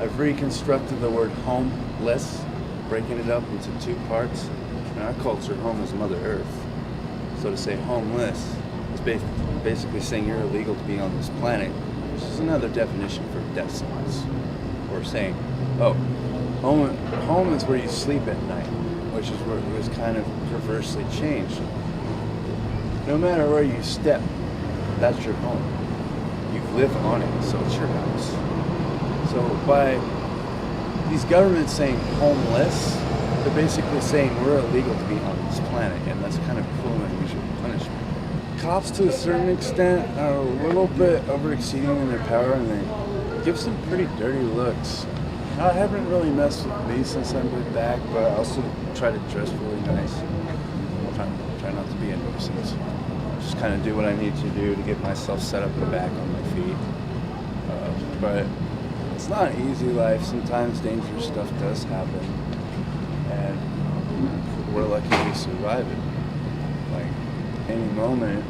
I've reconstructed the word homeless, breaking it up into two parts. In our culture, home is Mother Earth. So to say homeless is basically saying you're illegal to be on this planet, which is another definition for death sentence. Or saying, oh, home is where you sleep at night, which is where it was kind of perversely changed. No matter where you step, that's your home. You live on it, so it's your house. So by these governments saying homeless, they're basically saying we're illegal to be on this planet, and that's kind of cruel and unusual punishment. Cops, to a certain extent, are a little bit overexceeding in their power, and they give some pretty dirty looks. I haven't really messed with me since I moved back, but I also try to dress really nice. Try not to be a nuisance. Just kind of do what I need to do to get myself set up and back on my feet. But it's not an easy life. Sometimes dangerous stuff does happen, and we're lucky we survive it. Like, any moment,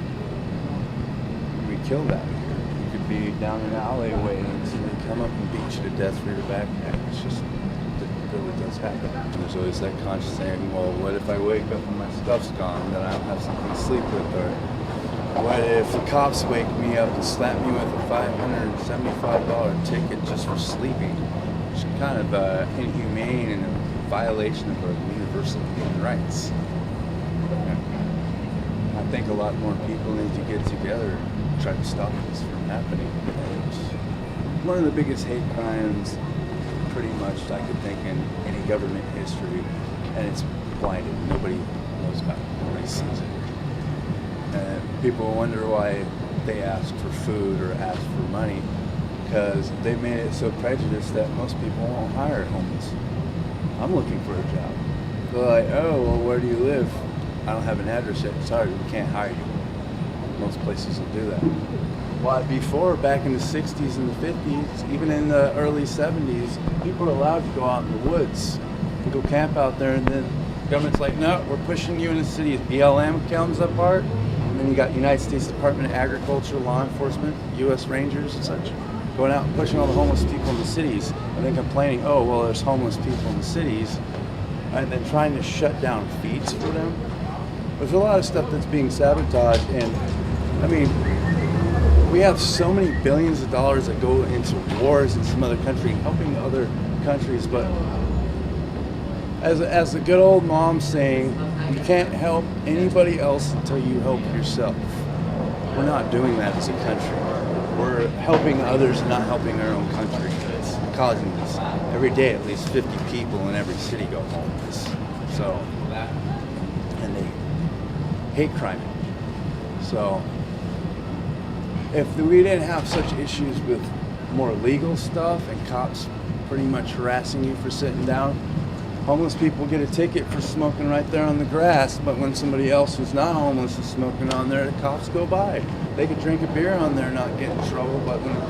we kill that here. You could be down an alley waiting, and somebody come up and beat you to death for your backpack. It's just, it really does happen. There's always that conscious saying, well, what if I wake up and my stuff's gone, then I don't have something to sleep with? Or what if the cops wake me up and slap me with a $575 ticket just for sleeping? It's kind of inhumane and a violation of our universal human rights. I think a lot more people need to get together and try to stop this from happening. And one of the biggest hate crimes, pretty much, I could think in any government history, and it's blinded. Nobody knows about it. Nobody sees it. And people wonder why they ask for food or ask for money, because they made it so prejudiced that most people won't hire homeless. I'm looking for a job. They're like, oh, well, where do you live? I don't have an address yet. Sorry, we can't hire you. Most places will do that. Why, before, back in the 60s and the 50s, even in the early 70s, people were allowed to go out in the woods and go camp out there, and then the government's like, no, we're pushing you in the city. BLM comes apart, and then you got United States Department of Agriculture, law enforcement, U.S. Rangers and such, going out and pushing all the homeless people in the cities, and then complaining, oh, well, there's homeless people in the cities, and then trying to shut down feeds for them. There's a lot of stuff that's being sabotaged, and I mean, we have so many billions of dollars that go into wars in some other country, helping other countries, but as the good old mom saying, you can't help anybody else until you help yourself. We're not doing that as a country. We're helping others, not helping our own country. It's causing this. Every day, at least 50 people in every city go homeless. So, and they hate crime. So, if we didn't have such issues with more legal stuff and cops pretty much harassing you for sitting down, homeless people get a ticket for smoking right there on the grass, but when somebody else who's not homeless is smoking on there, the cops go by. They could drink a beer on there and not get in trouble, but when a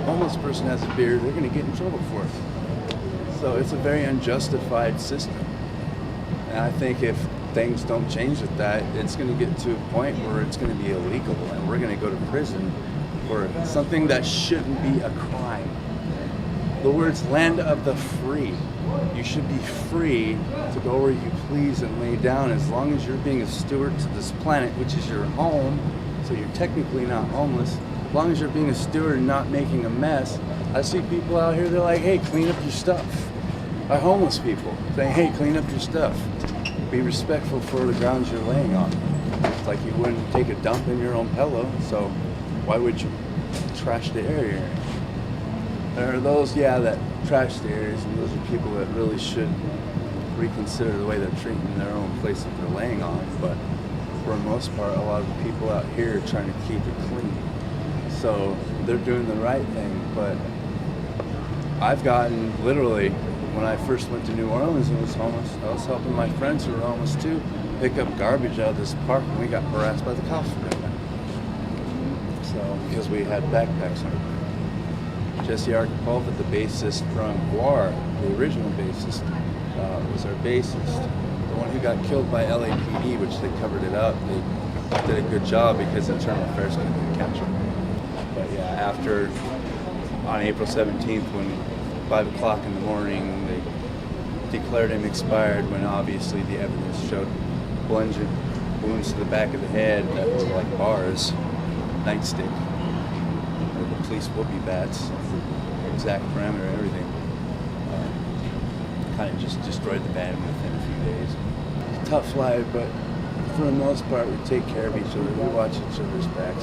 homeless person has a beer, they're going to get in trouble for it. So it's a very unjustified system. And I think if things don't change with that, it's going to get to a point where it's going to be illegal, and we're going to go to prison for something that shouldn't be a crime. The word's land of the free. You should be free to go where you please and lay down, as long as you're being a steward to this planet, which is your home, so you're technically not homeless. As long as you're being a steward and not making a mess. I see people out here, they're like, hey, clean up your stuff. By homeless people saying, hey, clean up your stuff. Be respectful for the grounds you're laying on. It's like you wouldn't take a dump in your own pillow, so why would you trash the area? There are those, that trash the areas, and those are people that really should reconsider the way they're treating their own place that they're laying on. But for the most part, a lot of the people out here are trying to keep it clean. So they're doing the right thing, but I've gotten, literally, when I first went to New Orleans and was homeless, I was helping my friends who were homeless too pick up garbage out of this park, and we got harassed by the cops for doing that. So, because we had backpacks on. Jesse Archipulva, the bassist from Guar, the original bassist, was our bassist. The one who got killed by LAPD, which they covered it up. They did a good job because Internal Affairs couldn't catch him. But yeah, after, on April 17th, when a 5 o'clock in the morning. They declared him expired when obviously the evidence showed wounds to the back of the head that were like bars, nightstick, the police whoopee bats, exact parameter, everything. Kind of just destroyed the band within a few days. Tough life, but for the most part, we take care of each other. We watch each other's backs.